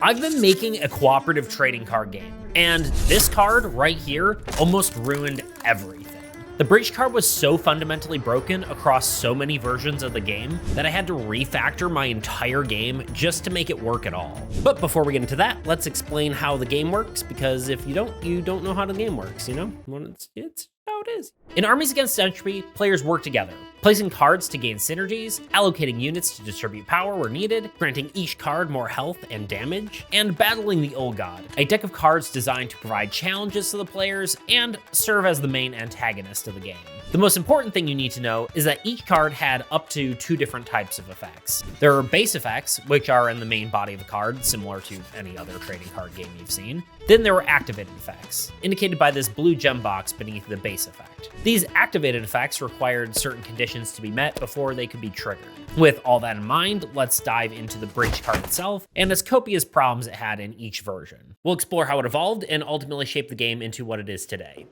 I've been making a cooperative trading card game, and this card right here almost ruined everything. The bridge card was so fundamentally broken across so many versions of the game that I had to refactor my entire game just to make it work at all. But before we get into that, let's explain how the game works, because if you don't know how the game works, you know? Well, it's how it is. In Armies Against Entropy, players work together, placing cards to gain synergies, allocating units to distribute power where needed, granting each card more health and damage, and battling the Old God, a deck of cards designed to provide challenges to the players and serve as the main antagonist of the game. The most important thing you need to know is that each card had up to 2 different types of effects. There are base effects, which are in the main body of the card, similar to any other trading card game you've seen. Then there were activated effects, indicated by this blue gem box beneath the base effect. These activated effects required certain conditions to be met before they could be triggered. With all that in mind, let's dive into the bridge card itself and its copious problems it had in each version. We'll explore how it evolved and ultimately shape the game into what it is today.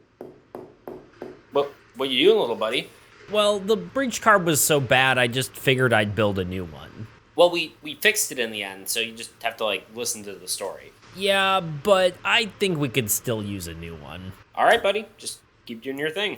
What you doing, little buddy? Well, the bridge card was so bad, I just figured I'd build a new one. Well, we fixed it in the end, so you just have to, listen to the story. Yeah, but I think we could still use a new one. All right, buddy. Just keep doing your thing.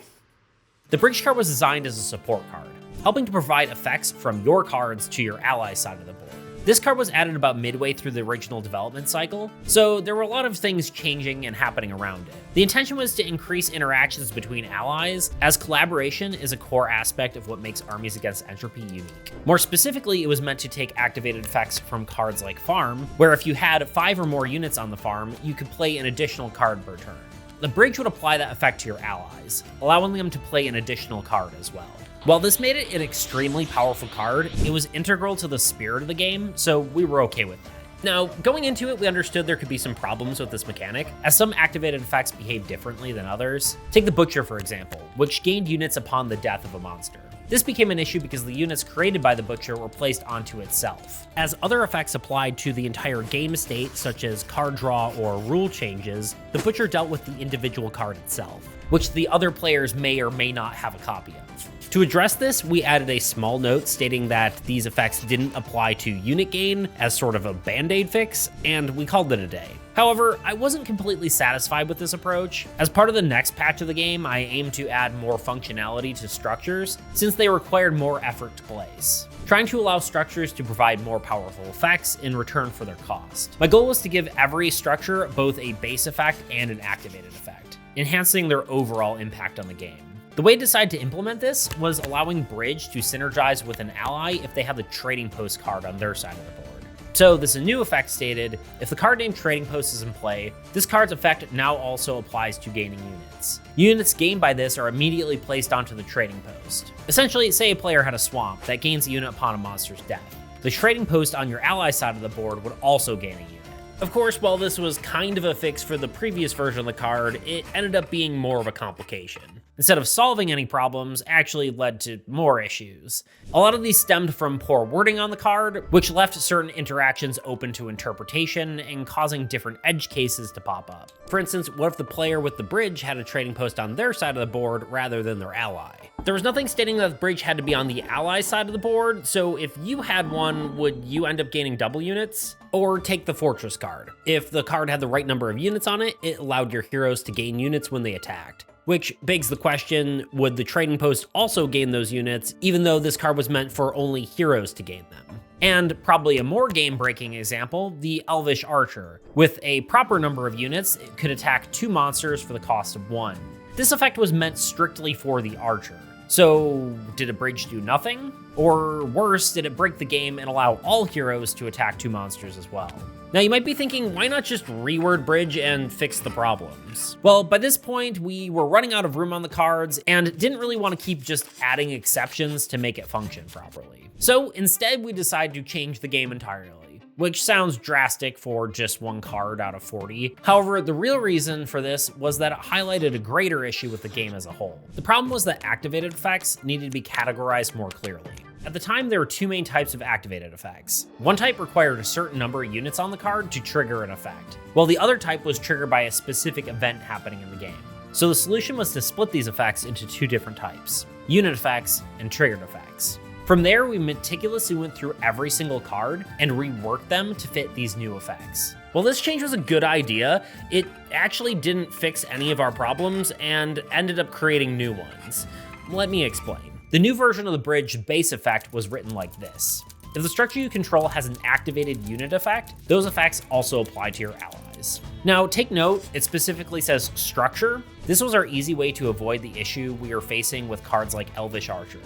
The bridge card was designed as a support card, helping to provide effects from your cards to your ally side of the board. This card was added about midway through the original development cycle, so there were a lot of things changing and happening around it. The intention was to increase interactions between allies, as collaboration is a core aspect of what makes Armies Against Entropy unique. More specifically, it was meant to take activated effects from cards like Farm, where if you had 5 or more units on the farm, you could play an additional card per turn. The bridge would apply that effect to your allies, allowing them to play an additional card as well. While this made it an extremely powerful card, it was integral to the spirit of the game, so we were okay with that. Now, going into it, we understood there could be some problems with this mechanic, as some activated effects behave differently than others. Take the Butcher, for example, which gained units upon the death of a monster. This became an issue because the units created by the Butcher were placed onto itself. As other effects applied to the entire game state, such as card draw or rule changes, the Butcher dealt with the individual card itself, which the other players may or may not have a copy of. To address this, we added a small note stating that these effects didn't apply to unit gain as sort of a band-aid fix, and we called it a day. However, I wasn't completely satisfied with this approach. As part of the next patch of the game, I aimed to add more functionality to structures, since they required more effort to place, trying to allow structures to provide more powerful effects in return for their cost. My goal was to give every structure both a base effect and an activated effect, enhancing their overall impact on the game. The way I decided to implement this was allowing Bridge to synergize with an ally if they have the Trading Post card on their side of the board. So this new effect stated, if the card named Trading Post is in play, this card's effect now also applies to gaining units. Units gained by this are immediately placed onto the Trading Post. Essentially, say a player had a swamp that gains a unit upon a monster's death. The Trading Post on your ally side of the board would also gain a unit. Of course, while this was kind of a fix for the previous version of the card, it ended up being more of a complication. Instead of solving any problems, actually led to more issues. A lot of these stemmed from poor wording on the card, which left certain interactions open to interpretation and causing different edge cases to pop up. For instance, what if the player with the bridge had a trading post on their side of the board rather than their ally? There was nothing stating that the bridge had to be on the ally side of the board, so if you had one, would you end up gaining double units? Or take the Fortress card. If the card had the right number of units on it, it allowed your heroes to gain units when they attacked. Which begs the question, would the Trading Post also gain those units, even though this card was meant for only heroes to gain them? And probably a more game-breaking example, the Elvish Archer. With a proper number of units, it could attack 2 monsters for the cost of 1. This effect was meant strictly for the Archer. So, did a bridge do nothing? Or worse, did it break the game and allow all heroes to attack 2 monsters as well? Now you might be thinking, why not just reword bridge and fix the problems? Well, by this point, we were running out of room on the cards and didn't really want to keep just adding exceptions to make it function properly. So instead, we decided to change the game entirely, which sounds drastic for just 1 card out of 40. However, the real reason for this was that it highlighted a greater issue with the game as a whole. The problem was that activated effects needed to be categorized more clearly. At the time, there were 2 main types of activated effects. One type required a certain number of units on the card to trigger an effect, while the other type was triggered by a specific event happening in the game. So the solution was to split these effects into 2 different types: unit effects and triggered effects. From there, we meticulously went through every single card and reworked them to fit these new effects. While this change was a good idea, it actually didn't fix any of our problems and ended up creating new ones. Let me explain. The new version of the bridge base effect was written like this. If the structure you control has an activated unit effect, those effects also apply to your allies. Now, take note, it specifically says structure. This was our easy way to avoid the issue we were facing with cards like Elvish Archer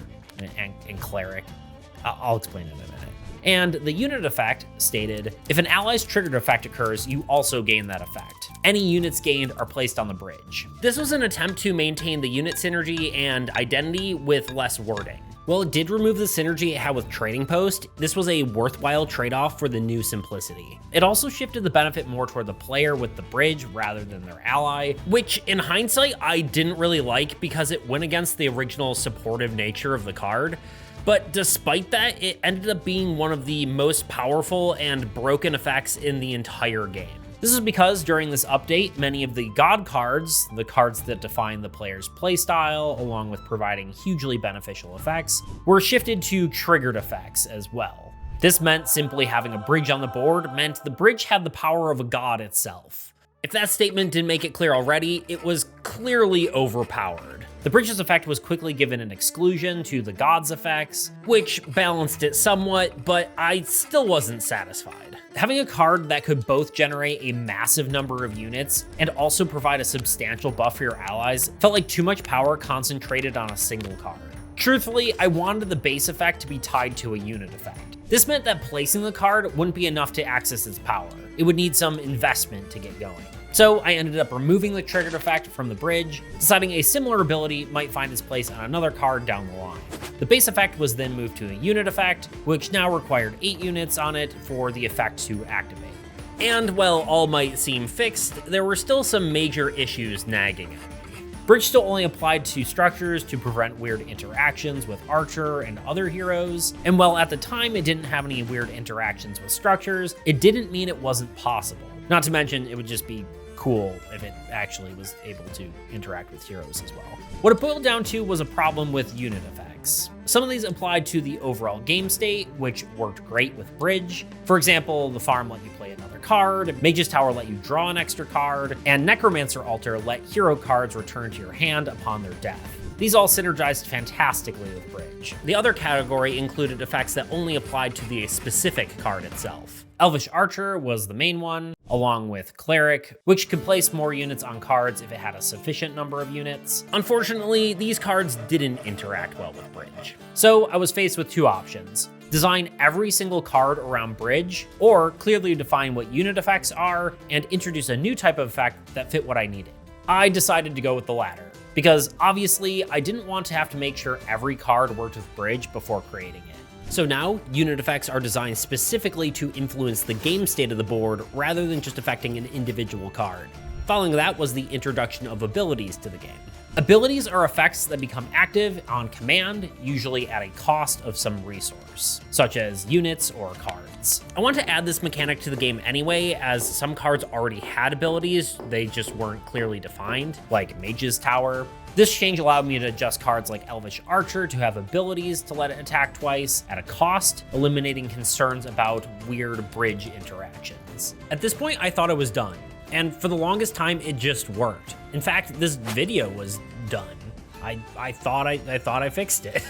and Cleric. I'll explain it in a minute. And the unit effect stated, if an ally's triggered effect occurs, you also gain that effect. Any units gained are placed on the bridge. This was an attempt to maintain the unit synergy and identity with less wording. While it did remove the synergy it had with Trading Post, this was a worthwhile trade-off for the new simplicity. It also shifted the benefit more toward the player with the bridge rather than their ally, which in hindsight I didn't really like because it went against the original supportive nature of the card. But despite that, it ended up being one of the most powerful and broken effects in the entire game. This is because during this update, many of the God cards, the cards that define the player's playstyle, along with providing hugely beneficial effects, were shifted to triggered effects as well. This meant simply having a bridge on the board meant the bridge had the power of a god itself. If that statement didn't make it clear already, it was clearly overpowered. The bridge's effect was quickly given an exclusion to the god's effects, which balanced it somewhat, but I still wasn't satisfied. Having a card that could both generate a massive number of units and also provide a substantial buff for your allies felt like too much power concentrated on a single card. Truthfully, I wanted the base effect to be tied to a unit effect. This meant that placing the card wouldn't be enough to access its power. It would need some investment to get going. So I ended up removing the triggered effect from the bridge, deciding a similar ability might find its place on another card down the line. The base effect was then moved to a unit effect, which now required 8 units on it for the effect to activate. And while all might seem fixed, there were still some major issues nagging at me. Bridge still only applied to structures to prevent weird interactions with Archer and other heroes, and while at the time it didn't have any weird interactions with structures, it didn't mean it wasn't possible. Not to mention, it would just be cool if it actually was able to interact with heroes as well. What it boiled down to was a problem with unit effects. Some of these applied to the overall game state, which worked great with Bridge. For example, the farm let you play another card, Mage's Tower let you draw an extra card, and Necromancer Altar let hero cards return to your hand upon their death. These all synergized fantastically with Bridge. The other category included effects that only applied to the specific card itself. Elvish Archer was the main one, along with Cleric, which could place more units on cards if it had a sufficient number of units. Unfortunately, these cards didn't interact well with Bridge. So I was faced with two options. Design every single card around Bridge, or clearly define what unit effects are and introduce a new type of effect that fit what I needed. I decided to go with the latter, because obviously I didn't want to have to make sure every card worked with Bridge before creating it. So now, unit effects are designed specifically to influence the game state of the board rather than just affecting an individual card. Following that was the introduction of abilities to the game. Abilities are effects that become active on command, usually at a cost of some resource, such as units or cards. I want to add this mechanic to the game anyway, as some cards already had abilities, they just weren't clearly defined, like Mage's Tower. This change allowed me to adjust cards like Elvish Archer to have abilities to let it attack twice at a cost, eliminating concerns about weird bridge interactions. At this point, I thought I was done, and for the longest time, it just worked. In fact, this video was done. I thought I fixed it.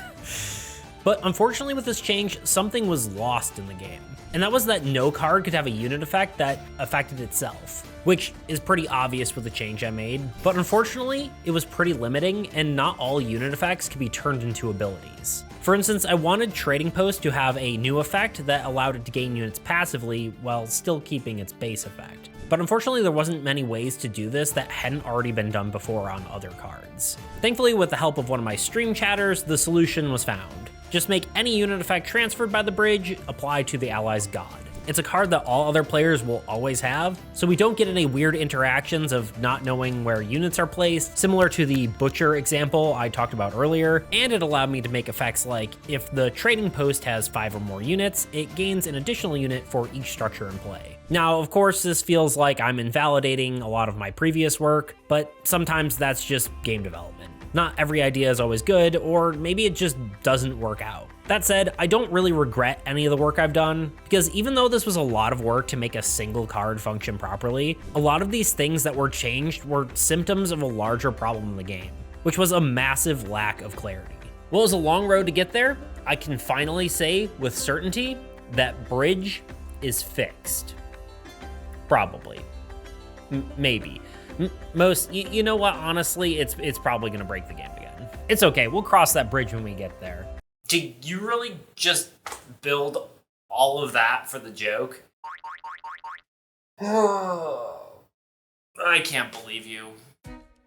But unfortunately with this change, something was lost in the game. And that was that no card could have a unit effect that affected itself, which is pretty obvious with the change I made. But unfortunately, it was pretty limiting and not all unit effects could be turned into abilities. For instance, I wanted Trading Post to have a new effect that allowed it to gain units passively while still keeping its base effect. But unfortunately, there wasn't many ways to do this that hadn't already been done before on other cards. Thankfully, with the help of one of my stream chatters, the solution was found. Just make any unit effect transferred by the bridge apply to the ally's god. It's a card that all other players will always have, so we don't get any weird interactions of not knowing where units are placed, similar to the Butcher example I talked about earlier, and it allowed me to make effects like, if the Trading Post has 5 or more units, it gains an additional unit for each structure in play. Now, of course, this feels like I'm invalidating a lot of my previous work, but sometimes that's just game development. Not every idea is always good, or maybe it just doesn't work out. That said, I don't really regret any of the work I've done, because even though this was a lot of work to make a single card function properly, a lot of these things that were changed were symptoms of a larger problem in the game, which was a massive lack of clarity. While it was a long road to get there, I can finally say with certainty that bridge is fixed. Probably. Maybe. You know what, honestly, it's probably gonna break the game again. It's okay, we'll cross that bridge when we get there. Did you really just build all of that for the joke? I can't believe you.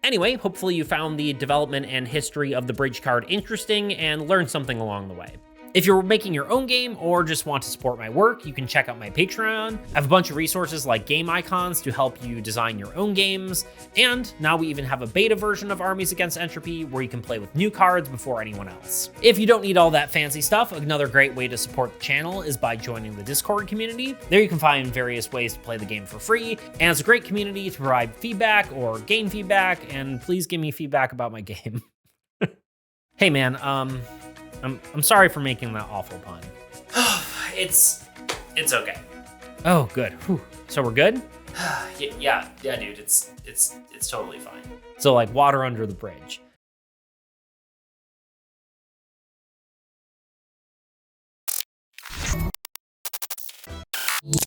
Anyway, hopefully you found the development and history of the bridge card interesting and learned something along the way. If you're making your own game or just want to support my work, you can check out my Patreon. I have a bunch of resources like game icons to help you design your own games, and now we even have a beta version of Armies Against Entropy where you can play with new cards before anyone else. If you don't need all that fancy stuff, another great way to support the channel is by joining the Discord community. There you can find various ways to play the game for free, and it's a great community to provide feedback or gain feedback, and please give me feedback about my game. Hey man, I'm sorry for making that awful pun. It's okay. Oh, good. Whew. So we're good? Yeah, dude. It's totally fine. So like water under the bridge.